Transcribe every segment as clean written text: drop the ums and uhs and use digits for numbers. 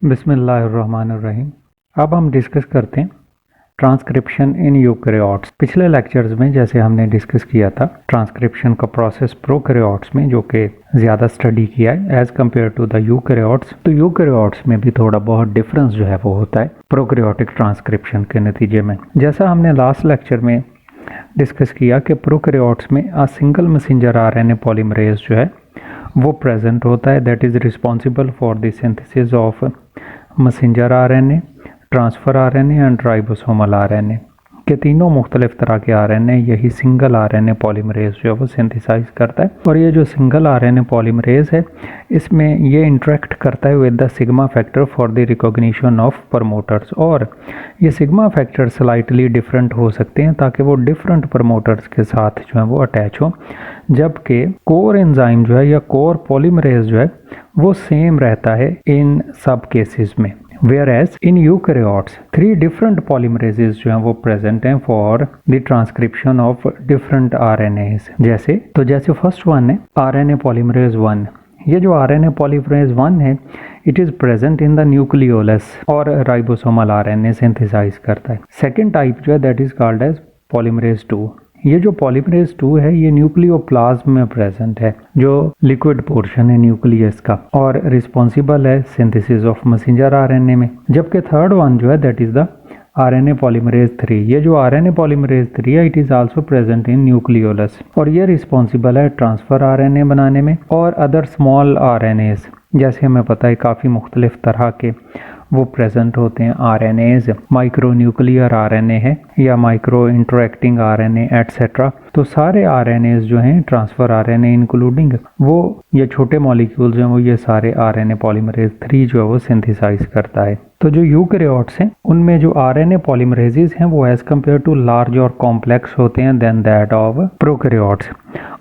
बिस्मिल्लाहिर्रहमानिर्रहीम। अब हम डिस्कस करते हैं ट्रांसक्रिप्शन इन यूकैरियोट्स। पिछले लेक्चर्स में जैसे हमने डिस्कस किया था ट्रांसक्रिप्शन का प्रोसेस प्रोकैरियोट्स में, जो कि ज़्यादा स्टडी किया है as compare to the eukaryotes. तो यूकैरियोट्स में भी थोड़ा बहुत डिफरेंस जो है वो होता है प्रोकैरियोटिक ट्रांसक्रिप्शन के नतीजे में। जैसा हमने लास्ट लेक्चर में डिस्कस किया कि प्रोकैरियोट्स में a single messenger RNA polymerase जो है वो प्रेजेंट होता है, that is responsible for the synthesis of messenger RNA, transfer RNA and ribosomal RNA के तीनों मुख्तलिफ तरह के आरएनए यही सिंगल आरएनए पॉलीमरेज जो है वो सिंथेसाइज करता है। और ये जो सिंगल आरएनए पॉलीमरेज है इसमें ये इंटरेक्ट करता है with the sigma factor for the recognition of promoters, और ये सिग्मा फैक्टर स्लाइटली डिफरेंट हो सकते हैं ताकि वो डिफरेंट प्रमोटर्स के साथ जो है वो अटैच हो, जबकि कोर एंजाइम जो है या कोर पॉलीमरेज जो है वो सेम रहता है इन सब केसेस में। Whereas in eukaryotes, 3 different polymerases जो हैं वो प्रेजेंट हैं for the transcription of different RNAs। जैसे फर्स्ट वन है RNA polymerase 1। ये जो RNA polymerase 1 है it is present in the nucleolus और राइबोसोमल RNA सिंथेसाइज करता है। सेकेंड टाइप जो है that is called as polymerase 2। ये जो पॉलीमरेज 2 है ये न्यूक्लियोप्लाज्म में प्रेजेंट है, जो लिक्विड पोर्शन है न्यूक्लियस का, और रिस्पॉन्सिबल है सिंथेसिस ऑफ मैसेंजर आरएनए में। जबकि थर्ड वन जो है that is the RNA polymerase 3। ये जो आरएनए पॉलीमरेज 3 है it is also present in nucleolus, और ये रिस्पॉन्सिबल है ट्रांसफ़र आरएनए बनाने में और अदर स्मॉल आरएनएस। जैसे हमें पता है काफ़ी मुख्तलिफ तरह के वो प्रेजेंट होते हैं आरएनएज, माइक्रो न्यूक्लियर आरएनए है या माइक्रो इंटरैक्टिंग आरएनए एटसेट्रा। तो सारे आरएनएज जो हैं ट्रांसफ़र आरएनए इंक्लूडिंग वो ये छोटे मॉलिक्यूल्स हैं वो ये सारे आरएनए पॉलीमरेज 3 जो है वो सिंथेसाइज करता है। तो जो यूकैरियोट्स हैं उनमें जो आरएनए पॉलीमरेजेस हैं वो एज़ कम्पेयर टू लार्ज और कॉम्प्लेक्स होते हैं देन दैट ऑफ प्रोकैरियोट्स,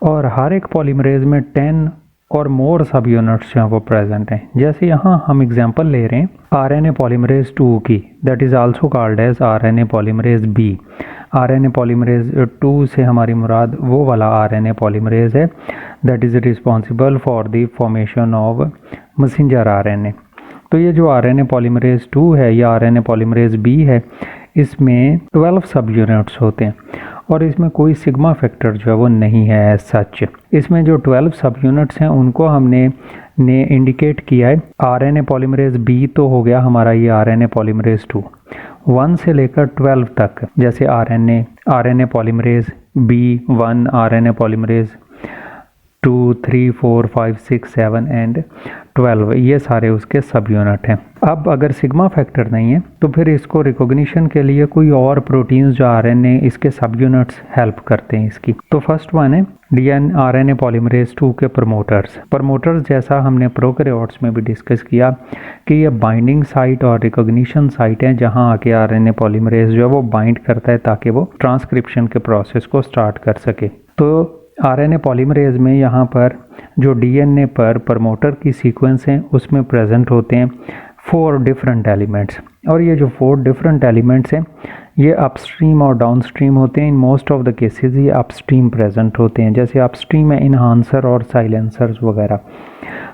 और हर एक पॉलीमरेज में 10 और मोर सब यूनिट्स जो हैं वो प्रेजेंट हैं। जैसे यहाँ हम एग्जांपल ले रहे हैं आरएनए पॉलीमरेज 2 की, that is also called as RNA polymerase B. RNA polymerase 2 से हमारी मुराद वो वाला आरएनए पॉलीमरेज है that is responsible for the formation of messenger RNA. तो ये जो आरएनए पॉलीमरेज 2 है या आरएनए पॉलीमरेज बी है इसमें 12 सब यूनिट्स होते हैं, और इसमें कोई सिग्मा फैक्टर जो है वो नहीं है एज सच। इसमें जो 12 सब यूनिट्स हैं उनको हमने इंडिकेट किया है। आरएनए पॉलीमरेज बी तो हो गया हमारा ये आरएनए पॉलीमरेज 2 1 से लेकर 12 तक, जैसे RNA polymerase B 1, RNA polymerase 2, 3, 4, 5, 6, 7 and 12, ये सारे उसके सब यूनिट हैं। अब अगर सिग्मा फैक्टर नहीं है तो फिर इसको रिकॉग्निशन के लिए कोई और प्रोटीन्स जो आरएनए इसके सब यूनिट्स हेल्प करते हैं इसकी। तो फर्स्ट वन है आरएनए पॉलीमरेज 2 के प्रमोटर्स जैसा हमने प्रोकैरियोट्स में भी डिस्कस किया कि ये बाइंडिंग साइट और रिकॉग्निशन साइट है जहाँ आके आरएनए पॉलीमरेज जो है वो बाइंड करता है ताकि वो ट्रांसक्रिप्शन के प्रोसेस को स्टार्ट कर सके। तो आरएनए पॉलीमरेज में यहाँ पर जो डीएनए पर प्रमोटर की सीक्वेंस हैं उसमें प्रेजेंट होते हैं 4 डिफरेंट एलिमेंट्स, और ये जो 4 डिफरेंट एलिमेंट्स हैं ये अपस्ट्रीम और डाउनस्ट्रीम होते हैं। इन मोस्ट ऑफ द केसेस ये अपस्ट्रीम प्रेजेंट होते हैं, जैसे अपस्ट्रीम है इन्हांसर और साइलेंसर्स वगैरह।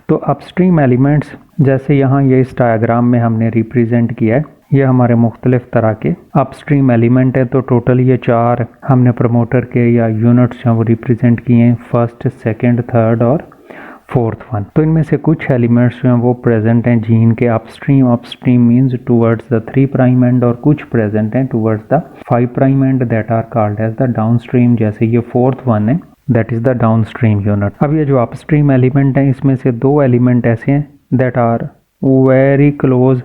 तो अपस्ट्रीम एलिमेंट्स जैसे यहाँ ये इस डायग्राम में हमने रिप्रेजेंट किया है, ये हमारे मुख्तलिफ तरह के अपस्ट्रीम एलिमेंट है। तो टोटल ये 4 हमने प्रमोटर के या यूनिट्स हैं वो रिप्रेजेंट किए हैं, फर्स्ट, सेकंड, थर्ड और फोर्थ वन। तो इनमें से कुछ एलिमेंट्स जो हैं वो प्रेजेंट हैं जीन के upstream means towards the 3 prime end, और कुछ प्रेजेंट हैं towards the 5 prime end that are called as the downstream. जैसे ये फोर्थ वन है that is the downstream unit. अब ये जो अपस्ट्रीम एलिमेंट हैं इसमें से 2 एलिमेंट ऐसे हैं that are very close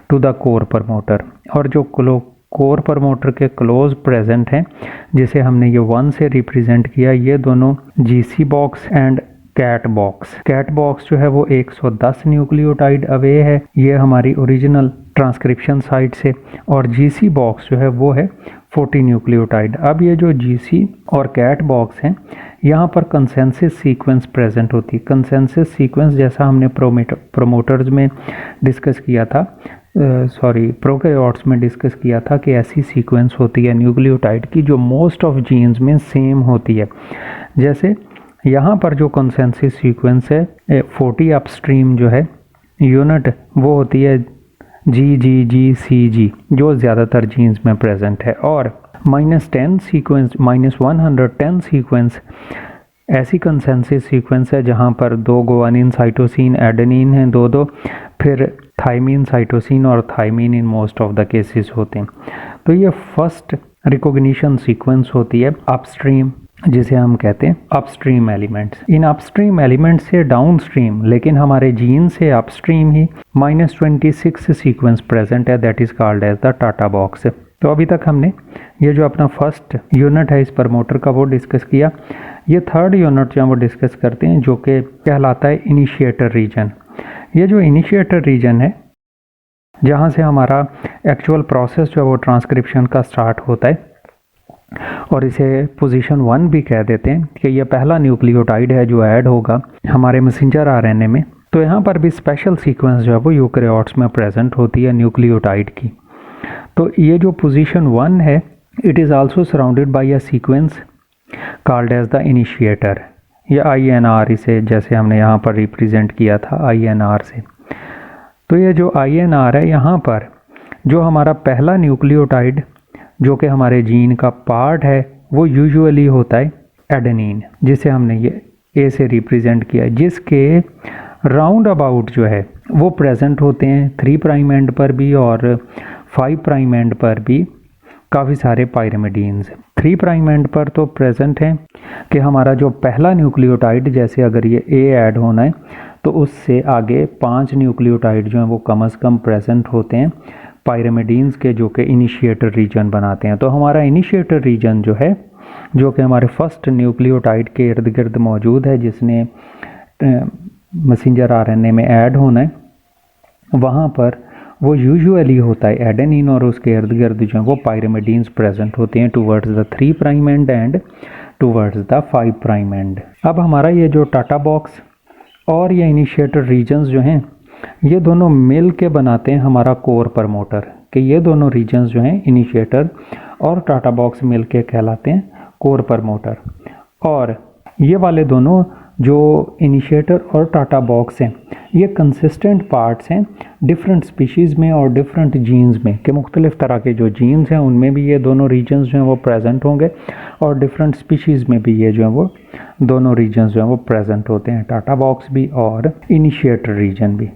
to the core promoter, और जो कोर प्रमोटर के क्लोज प्रेजेंट हैं जिसे हमने ये 1 से रिप्रेजेंट किया, ये दोनों GC box and CAAT box जो है वो 110 न्यूक्लियोटाइड अवे है ये हमारी ओरिजिनल ट्रांसक्रिप्शन साइट से, और जीसी बॉक्स जो है वो है 40 न्यूक्लियोटाइड। अब ये जो जीसी और कैट बॉक्स हैं यहाँ पर कंसेंसस सीक्वेंस प्रेजेंट होती है। कंसेंसस सीक्वेंस जैसा हमने प्रोमोटर्स में डिस्कस किया था, प्रोकैरियोट्स में डिस्कस किया था कि ऐसी सीक्वेंस होती है न्यूक्लियोटाइड की जो मोस्ट ऑफ जीन्स में सेम होती है। जैसे यहाँ पर जो कंसेंसस सीक्वेंस है 40 अपस्ट्रीम जो है यूनिट वो होती है GGGCG जो ज़्यादातर जीन्स में प्रेजेंट है, और -10 सीक्वेंस, -110 सीक्वेंस ऐसी कंसेंसस सीक्वेंस है जहाँ पर 2 गुआनिन साइटोसिन एडेनिन हैं, दो फिर थाइमीन साइटोसिन और thymine in most of the cases होते हैं। तो ये फर्स्ट रिकॉग्निशन सीक्वेंस होती है अपस्ट्रीम, जिसे हम कहते हैं upstream elements. In upstream elements से डाउनस्ट्रीम, लेकिन हमारे जीन से अपस्ट्रीम ही -26 सीक्वेंस प्रेजेंट है, that is called as the TATA box. तो अभी तक हमने ये जो अपना फर्स्ट यूनिट है इस प्रमोटर का वो डिस्कस किया। ये थर्ड यूनिट जो हम वो डिस्कस करते हैं जो कि कहलाता है इनिशिएटर रीजन। ये जो इनिशिएटर रीजन है जहाँ से हमारा एक्चुअल प्रोसेस जो है वो ट्रांसक्रिप्शन का स्टार्ट होता है, और इसे पोजीशन 1 भी कह देते हैं कि ये पहला न्यूक्लियोटाइड है जो ऐड होगा हमारे मैसेंजर आरएनए में। तो यहाँ पर भी स्पेशल सीक्वेंस जो है वो यूकैरियोट्स में प्रेजेंट होती है न्यूक्लियोटाइड की। तो ये जो पोजीशन 1 है, it is also surrounded by a sequence called as the initiator, या INR, इसे जैसे हमने यहाँ पर रिप्रेजेंट किया था INR से। तो ये जो INR है, यहाँ पर जो हमारा पहला न्यूक्लियोटाइड जो कि हमारे जीन का पार्ट है वो यूजुअली होता है एडेनिन, जिसे हमने ये A से रिप्रेजेंट किया, जिसके राउंड अबाउट जो है वो प्रेजेंट होते हैं 3 प्राइम एंड पर भी और 5 प्राइम एंड पर भी काफ़ी सारे पायरिमिडीन्स। 3 प्राइम एंड पर तो प्रेजेंट हैं कि हमारा जो पहला न्यूक्लियोटाइड, जैसे अगर ये A ऐड होना है तो उससे आगे 5 न्यूक्लियोटाइड जो हैं वो कम से कम प्रेजेंट होते हैं पायरिमिडीन्स के, जो कि इनिशिएटर रीजन बनाते हैं। तो हमारा इनिशिएटर रीजन जो है, जो कि हमारे फर्स्ट न्यूक्लियोटाइड के इर्द गिर्द मौजूद है, जिसने मैसेंजर आरएनए में ऐड होना है, वहाँ पर वो यूजुअली होता है एडेनिन, और उसके इर्द गिर्द जो है वो पायरिमिडीन्स प्रेजेंट होते हैं towards the 3 prime and and towards the 5 prime and. अब हमारा ये जो टाटा बॉक्स और ये इनिशिएटर रीजन्स जो हैं, ये दोनों मिल के बनाते हैं हमारा कोर प्रमोटर, कि ये दोनों रीजन्स जो हैं इनिशिएटर और टाटा बॉक्स मिल के कहलाते हैं कोर प्रमोटर। और ये वाले दोनों जो इनिशिएटर और टाटा बॉक्स हैं, ये कंसिस्टेंट पार्ट्स हैं डिफरेंट स्पीशीज़ में और डिफरेंट जीन्स में, कि मुख्तलिफ तरह के जो जीन्स हैं उनमें भी ये दोनों रीजन्स जो हैं वो प्रेजेंट होंगे, और डिफरेंट स्पीशीज़ में भी ये जो है वो दोनों रीजन्स जो हैं वो प्रेजेंट होते हैं, टाटा बॉक्स भी और इनिशिएटर रीजन भी।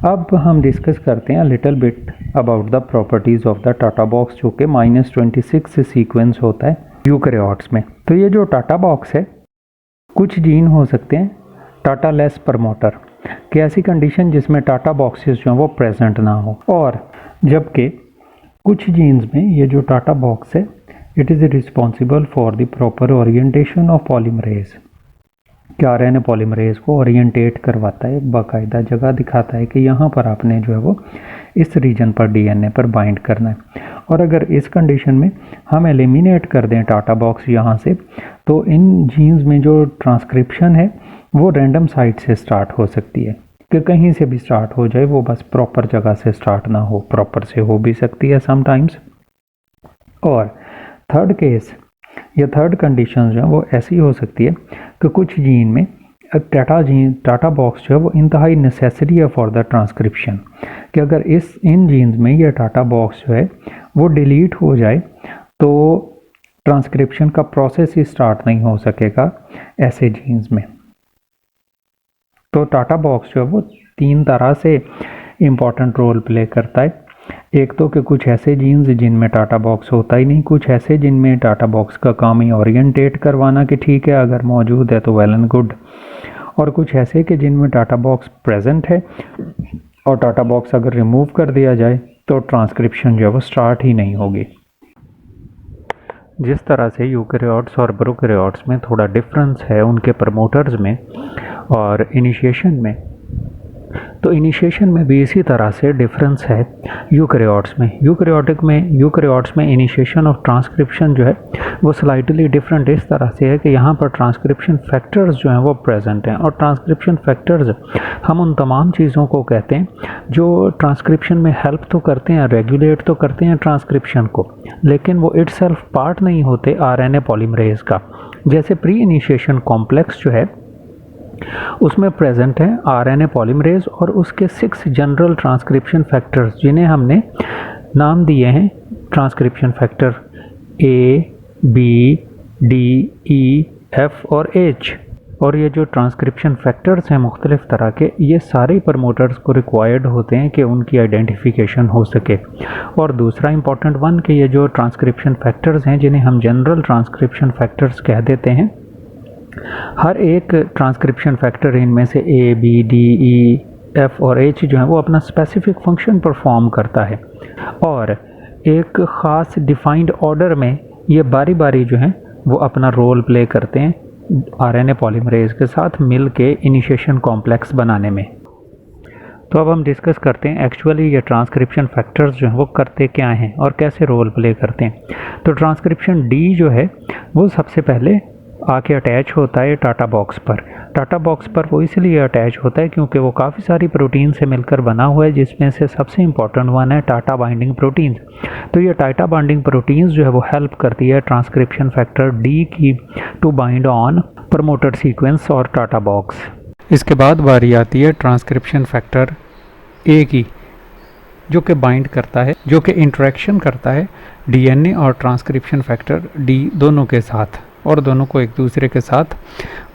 अब हम डिस्कस करते हैं little bit about the properties of the TATA box, जो कि -26 सीक्वेंस होता है यूकैरियोट्स में। तो ये जो टाटा बॉक्स है, कुछ जीन हो सकते हैं टाटा लेस प्रमोटर, कि ऐसी कंडीशन जिसमें टाटा बॉक्सेस जो हैं वो प्रेजेंट ना हो, और जबकि कुछ जीन्स में ये जो टाटा बॉक्स है, it is responsible for the proper orientation of polymerase, कि आरएनए पॉलीमरेज को ओरिएंटेट करवाता है, बाकायदा जगह दिखाता है कि यहाँ पर आपने जो है वो इस रीजन पर डीएनए पर बाइंड करना है। और अगर इस कंडीशन में हम एलिमिनेट कर दें टाटा बॉक्स यहाँ से, तो इन जीन्स में जो ट्रांसक्रिप्शन है वो रैंडम साइट से स्टार्ट हो सकती है, कि कहीं से भी स्टार्ट हो जाए, वो बस प्रॉपर जगह से स्टार्ट ना हो, प्रॉपर से हो भी सकती है समटाइम्स। और थर्ड केस या थर्ड कंडीशन जो है वो ऐसी हो सकती है कि कुछ जीन में टाटा बॉक्स जो है वो इंतहाई नेसेसरी है फॉर द ट्रांसक्रिप्शन, कि अगर इन जीन्स में ये टाटा बॉक्स जो है वो डिलीट हो जाए तो ट्रांसक्रिप्शन का प्रोसेस ही स्टार्ट नहीं हो सकेगा ऐसे जीन्स में। तो टाटा बॉक्स जो है वो 3 तरह से इम्पॉर्टेंट रोल प्ले करता है। एक तो कि कुछ ऐसे जीन्स जिनमें टाटा बॉक्स होता ही नहीं, कुछ ऐसे जिनमें टाटा बॉक्स का काम ही ओरिएंटेट करवाना कि ठीक है अगर मौजूद है तो वेल एंड गुड, और कुछ ऐसे कि जिनमें टाटा बॉक्स प्रेजेंट है और टाटा बॉक्स अगर रिमूव कर दिया जाए तो ट्रांसक्रिप्शन जो है वो स्टार्ट ही नहीं होगी। जिस तरह से यूकैरियोट्स और प्रोकैरियोट्स में थोड़ा डिफरेंस है उनके प्रमोटर्स में और इनिशिएशन में, तो इनिशिएशन में भी इसी तरह से डिफरेंस है यूकैरियोट्स में। यूकैरियोट्स में इनिशिएशन ऑफ ट्रांसक्रिप्शन जो है वो स्लाइटली डिफरेंट इस तरह से है कि यहाँ पर ट्रांसक्रिप्शन फैक्टर्स जो हैं वो प्रेजेंट हैं, और ट्रांसक्रिप्शन फैक्टर्स हम उन तमाम चीज़ों को कहते हैं जो ट्रांसक्रिप्शन में हेल्प तो करते हैं, रेगुलेट तो करते हैं ट्रांसक्रिप्शन को, लेकिन वो इटसेल्फ पार्ट नहीं होते आरएनए पॉलीमरेज का। जैसे प्री इनिशिएशन कॉम्प्लेक्स जो है उसमें प्रेजेंट है आरएनए पॉलीमरेज और उसके 6 जनरल ट्रांसक्रिप्शन फैक्टर्स जिन्हें हमने नाम दिए हैं ट्रांसक्रिप्शन फैक्टर ए, बी, डी, ई, एफ और एच। और ये जो ट्रांसक्रिप्शन फैक्टर्स हैं मुख्तलिफ तरह के, ये सारे प्रमोटर्स को रिक्वायर्ड होते हैं कि उनकी आइडेंटिफिकेशन हो सके। और दूसरा इंपॉर्टेंट वन कि ये जो ट्रांसक्रिप्शन फैक्टर्स हैं जिन्हें हम जनरल ट्रांसक्रिप्शन फैक्टर्स कह देते हैं, हर एक ट्रांसक्रिप्शन फैक्टर इनमें से ए, बी, डी, ई, एफ और एच जो है वो अपना स्पेसिफिक फंक्शन परफॉर्म करता है और एक ख़ास डिफाइंड ऑर्डर में ये बारी बारी जो है वो अपना रोल प्ले करते हैं आरएनए पॉलीमरेज के साथ मिल के इनिशिएशन कॉम्प्लेक्स बनाने में। तो अब हम डिस्कस करते हैं एक्चुअली ये ट्रांसक्रिप्शन फैक्टर्स जो हैं वो करते क्या हैं और कैसे रोल प्ले करते हैं। तो ट्रांसक्रिप्शन डी जो है वो सबसे पहले आके अटैच होता है टाटा बॉक्स पर। टाटा बॉक्स पर वो इसलिए अटैच होता है क्योंकि वो काफ़ी सारी प्रोटीन से मिलकर बना हुआ है, जिसमें से सबसे इम्पॉर्टेंट वन है टाटा बाइंडिंग प्रोटीन्स। तो ये टाटा बाइंडिंग प्रोटीन्स जो है वो हेल्प करती है ट्रांसक्रिप्शन फैक्टर डी की to bind on promoter sequence और टाटा बॉक्स। इसके बाद बारी आती है ट्रांसक्रिप्शन फैक्टर ए की, जो कि बाइंड करता है, जो कि इंटरेक्शन करता है डीएनए और ट्रांसक्रिप्शन फैक्टर डी दोनों के साथ और दोनों को एक दूसरे के साथ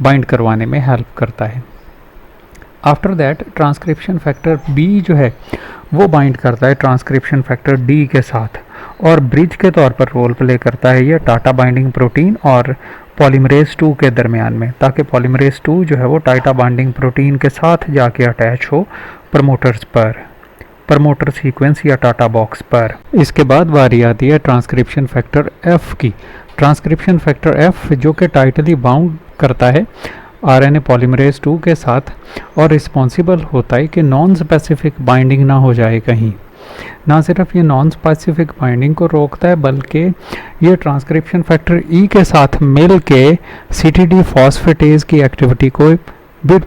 बाइंड करवाने में हेल्प करता है। After that transcription factor B जो है वो बाइंड करता है ट्रांसक्रिप्शन फैक्टर डी के साथ और ब्रिज के तौर पर रोल प्ले करता है ये टाटा बाइंडिंग प्रोटीन और पॉलीमरेज 2 के दरमियान में, ताकि पॉलीमरेज 2 जो है वो टाटा बाइंडिंग प्रोटीन के साथ जाके अटैच हो प्रमोटर्स पर, प्रमोटर सीक्वेंस या टाटा बॉक्स पर। इसके बाद बारी आती है ट्रांसक्रिप्शन फैक्टर एफ की। ट्रांसक्रिप्शन फैक्टर एफ जो कि टाइटली बाउंड करता है आरएनए पॉलीमरेज 2 के साथ और रिस्पॉन्सिबल होता है कि नॉन स्पेसिफिक बाइंडिंग ना हो जाए कहीं। ना सिर्फ ये नॉन स्पेसिफिक बाइंडिंग को रोकता है बल्कि ये ट्रांसक्रिप्शन फैक्टर ई के साथ मिल के सीटीडी फॉस्फेटेज की एक्टिविटी को भी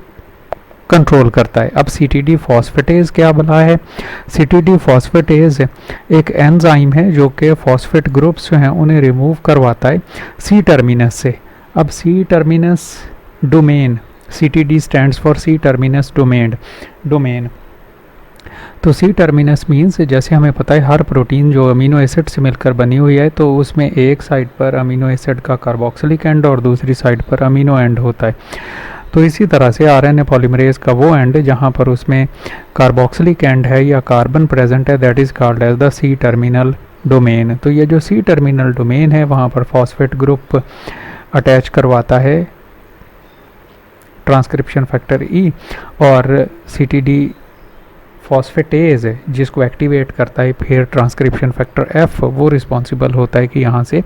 कंट्रोल करता है। अब सीटीडी फॉस्फेटेज क्या बना है? सीटीडी फॉस्फेटेज एक एंजाइम है जो कि फॉस्फेट ग्रुप्स जो हैं उन्हें रिमूव करवाता है सी टर्मिनस से। अब C terminus domain, CTD stands for C terminus domain. तो सी टर्मिनस मीन्स जैसे हमें पता है हर प्रोटीन जो अमीनो एसिड से मिलकर बनी हुई है तो उसमें एक साइड पर अमीनो एसिड का कार्बोक्सिलिक एंड और दूसरी साइड पर अमीनो एंड होता है। तो इसी तरह से आरएनए पॉलीमरेज का वो एंड जहाँ पर उसमें कार्बोक्सिलिक एंड है या कार्बन प्रेजेंट है, that is called as the C terminal domain. तो ये जो सी टर्मिनल डोमेन है वहाँ पर फॉस्फेट ग्रुप अटैच करवाता है ट्रांसक्रिप्शन फैक्टर ई और सीटीडी फॉस्फेटेज जिसको एक्टिवेट करता है फिर ट्रांसक्रिप्शन फैक्टर एफ, वो रिस्पॉन्सिबल होता है कि यहाँ से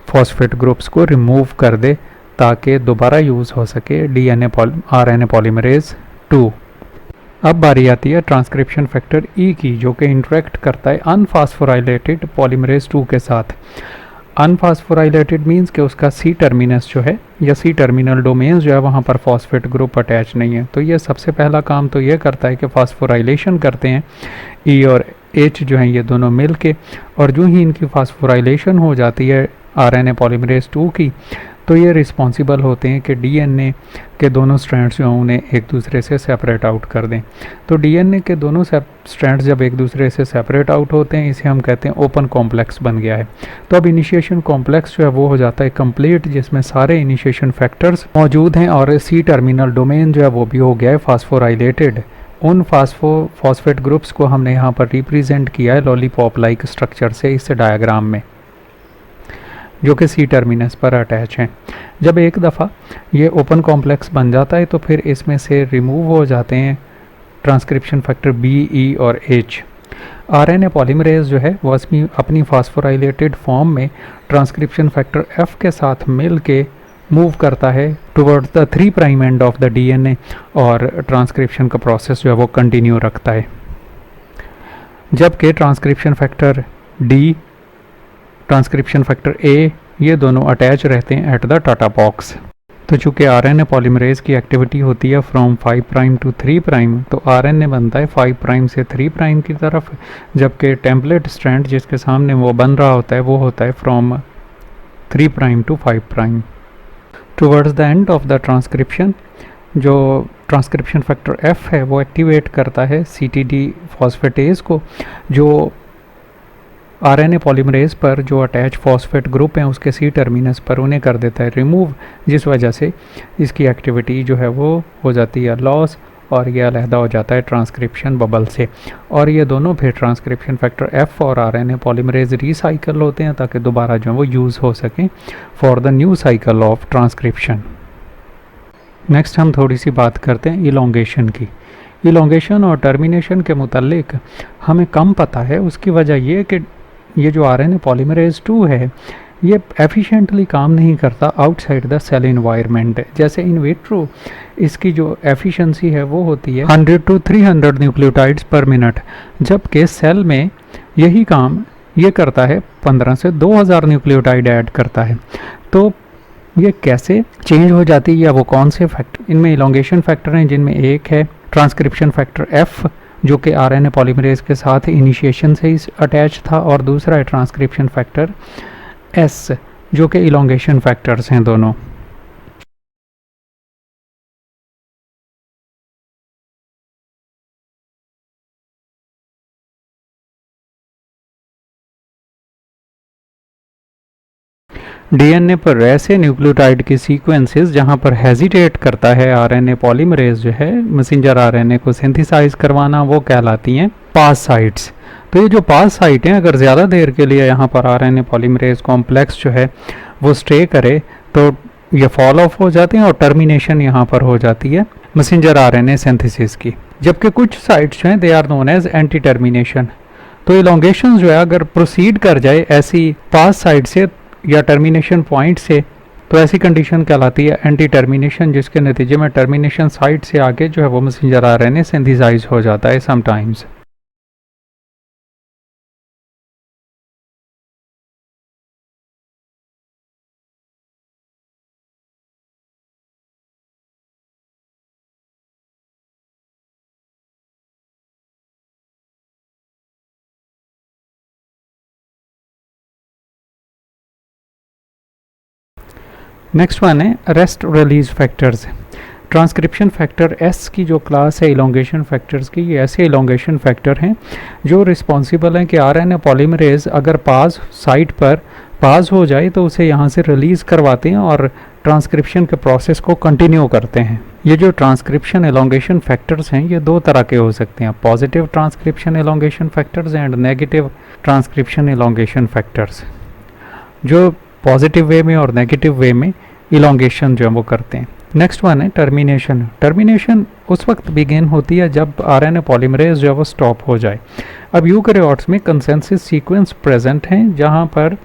फॉस्फेट ग्रुप्स को रिमूव कर दे ताकि दोबारा यूज़ हो सके डीएनए आरएनए पॉलीमरेज 2। अब बारी आती है ट्रांसक्रिप्शन फैक्टर ई की जो कि इंटरेक्ट करता है अनफॉस्फोराइलेटेड पॉलीमरेज 2 के साथ। अनफॉस्फोराइलेटेड मीन्स कि उसका सी टर्मिनस जो है या सी टर्मिनल डोमेन्स जो है वहाँ पर फॉस्फेट ग्रुप अटैच नहीं है। तो ये सबसे पहला काम तो ये करता है कि फॉस्फोराइलेशन करते हैं ई और एच जो हैं ये दोनों मिल के, और जो ही इनकी फॉस्फोराइलेशन हो जाती है आरएनए पॉलीमरेज 2 की तो ये रिस्पॉन्सिबल होते हैं कि डीएनए के दोनों स्ट्रैंड्स जो हैं उन्हें एक दूसरे से सेपरेट आउट कर दें। तो डीएनए के दोनों स्ट्रैंड्स जब एक दूसरे से सेपरेट आउट होते हैं इसे हम कहते हैं ओपन कॉम्प्लेक्स बन गया है। तो अब इनिशिएशन कॉम्प्लेक्स जो है वो हो जाता है कंप्लीट, जिसमें सारे इनिशिएशन फैक्टर्स मौजूद हैं और सी टर्मिनल डोमेन जो है वो भी हो गया है फॉस्फोराइलेटेड। उन फॉस्फेट ग्रुप्स को हमने यहाँ पर रिप्रेजेंट किया है लॉलीपॉप लाइक स्ट्रक्चर से इस डायग्राम में, जो कि सी टर्मिनस पर अटैच हैं। जब एक दफ़ा ये ओपन कॉम्प्लेक्स बन जाता है तो फिर इसमें से रिमूव हो जाते हैं ट्रांसक्रिप्शन फैक्टर बी, ई और एच। आरएनए पॉलीमरेज जो है वो अपनी फॉस्फोराइलेटेड फॉर्म में ट्रांसक्रिप्शन फैक्टर एफ के साथ मिल के मूव करता है towards the 3 prime end of the DNA और ट्रांसक्रिप्शन का प्रोसेस जो है वो कंटिन्यू रखता है। जबकि transcription factor D, transcription factor A ये दोनों अटैच रहते हैं एट द टाटा बॉक्स। तो चूँकि आरएनए पॉलीमरेज की एक्टिविटी होती है फ्रॉम 5 प्राइम टू 3 प्राइम, तो आरएनए बनता है 5 प्राइम से 3 प्राइम की तरफ, जबकि टेम्पलेट स्ट्रैंड जिसके सामने वो बन रहा होता है वो होता है from 3 prime to 5 prime. Towards the end of the transcription जो ट्रांसक्रिप्शन फैक्टर एफ है वो एक्टिवेट करता है CTD फॉस्फेटेज को, जो RNA पॉलीमरेज पर जो अटैच फॉस्फेट ग्रुप हैं उसके C टर्मिनस पर उन्हें कर देता है रिमूव, जिस वजह से इसकी एक्टिविटी जो है वो हो जाती है लॉस और ये अलहदा हो जाता है ट्रांसक्रिप्शन बबल से। और ये दोनों फिर ट्रांसक्रिप्शन फैक्टर एफ और RNA पॉलीमरेज रिसाइकल होते हैं ताकि दोबारा जो है वो यूज़ हो सकें for the new cycle of transcription. Next हम थोड़ी सी बात करते हैं इलोंगेशन की। इलोंगेशन और टर्मिनेशन के मुतालिक हमें कम पता है। उसकी वजह ये कि ये जो RNA पॉलीमरेज 2 है ये एफिशिएंटली काम नहीं करता आउटसाइड द सेल इन्वायरमेंट। जैसे इन विट्रो इसकी जो एफिशिएंसी है वो होती है 100 to 300 न्यूक्लियोटाइड्स पर मिनट, जबकि सेल में यही काम ये करता है 15 से 2000 न्यूक्लियोटाइड ऐड करता है। तो ये कैसे चेंज हो जाती है या वो कौन से फैक्टर, इनमें इलोंगेशन फैक्टर हैं जिनमें एक है ट्रांसक्रिप्शन फैक्टर एफ जो कि RNA पॉलीमरेज के साथ इनिशिएशन से ही अटैच था, और दूसरा है ट्रांसक्रिप्शन फैक्टर एस जो कि इलोंगेशन फैक्टर्स हैं दोनों। DNA पर ऐसे न्यूक्लियोटाइड के सीक्वेंसेस जहां पर हेजिटेट करता है RNA पॉलीमरेज जो है मैसेंजर RNA को सिंथेसाइज करवाना, वो कहलाती हैं पास साइट्स। तो ये जो पास साइट हैं अगर ज़्यादा देर के लिए यहाँ पर RNA पॉलीमरेज कॉम्प्लेक्स जो है वो स्टे करे तो ये फॉल ऑफ हो जाते हैं और टर्मिनेशन यहाँ पर हो जाती है मैसेंजर RNA सिंथेसिस की। जबकि कुछ साइट्स जो हैं they are known as anti termination. तो इलोंगेशन जो है अगर प्रोसीड कर जाए ऐसी पास साइट से या टर्मिनेशन पॉइंट से, तो ऐसी कंडीशन कहलाती है एंटी टर्मिनेशन, जिसके नतीजे में टर्मिनेशन साइट से आगे जो है वो मैसेंजर RNA सिंथेसाइज हो जाता है समटाइम्स। नेक्स्ट वन है rest release factors. Transcription factor S की जो क्लास है इलोंगेशन फैक्टर्स की, ये ऐसे इलोंगेशन फैक्टर हैं जो रिस्पॉन्सिबल हैं कि RNA पॉलीमरेज अगर पास साइट पर पास हो जाए तो उसे यहाँ से रिलीज़ करवाते हैं और ट्रांसक्रिप्शन के प्रोसेस को कंटिन्यू करते हैं। ये जो ट्रांसक्रिप्शन एलोंगेशन फैक्टर्स हैं ये दो तरह के हो सकते हैं, positive transcription elongation factors and negative transcription elongation factors, जो पॉजिटिव वे में और नेगेटिव वे में इलोंगेशन जो है वो करते हैं। नेक्स्ट वन है टर्मिनेशन। टर्मिनेशन उस वक्त बिगिन होती है जब RNA पॉलीमरेज जो है वो स्टॉप हो जाए। अब यूकैरियोट्स में कंसेंसस सीक्वेंस प्रेजेंट हैं जहाँ पर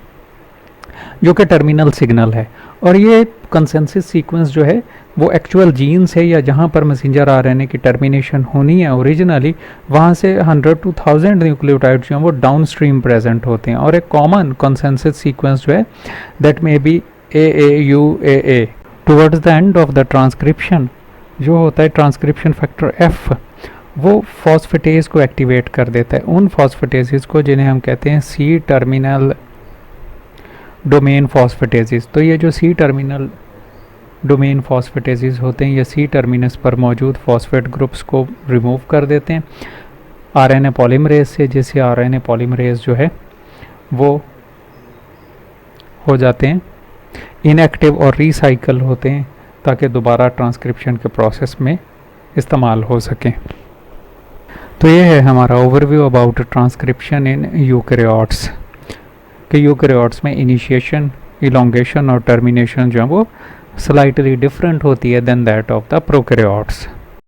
जो कि टर्मिनल सिग्नल है, और ये कंसेंसस सीक्वेंस जो है वो एक्चुअल जीन्स है या जहाँ पर मैसेंजर RNA की टर्मिनेशन होनी है ओरिजिनली, वहाँ से 100 to 1000 न्यूक्लियोटाइड जो हैं वो डाउन स्ट्रीम प्रेजेंट होते हैं। और एक कॉमन कंसेंसस सीक्वेंस जो है that may be AAUAA towards the end of the transcription जो होता है ट्रांसक्रिप्शन फैक्टर एफ, वो फॉस्फेटेज को एक्टिवेट कर देता है, उन फॉस्फेटेजेस को जिन्हें हम कहते हैं C टर्मिनल डोमेन फॉस्फेटेजेस। तो ये जो C टर्मिनल डोमेन फॉस्फेटेजेस होते हैं ये C टर्मिनस पर मौजूद फॉस्फेट ग्रुप्स को रिमूव कर देते हैं RNA पॉलीमरेज से, जिससे RNA पॉलीमरेज जो है वो हो जाते हैं इनएक्टिव और रिसाइकल होते हैं ताकि दोबारा ट्रांसक्रिप्शन के प्रोसेस में इस्तेमाल हो सकें। तो ये है हमारा overview about transcription in eukaryotes कि यूकैरियोट्स में इनिशिएशन, इलोंगेशन और टर्मिनेशन जो है वो स्लाइटली डिफरेंट होती है than that of the prokaryotes.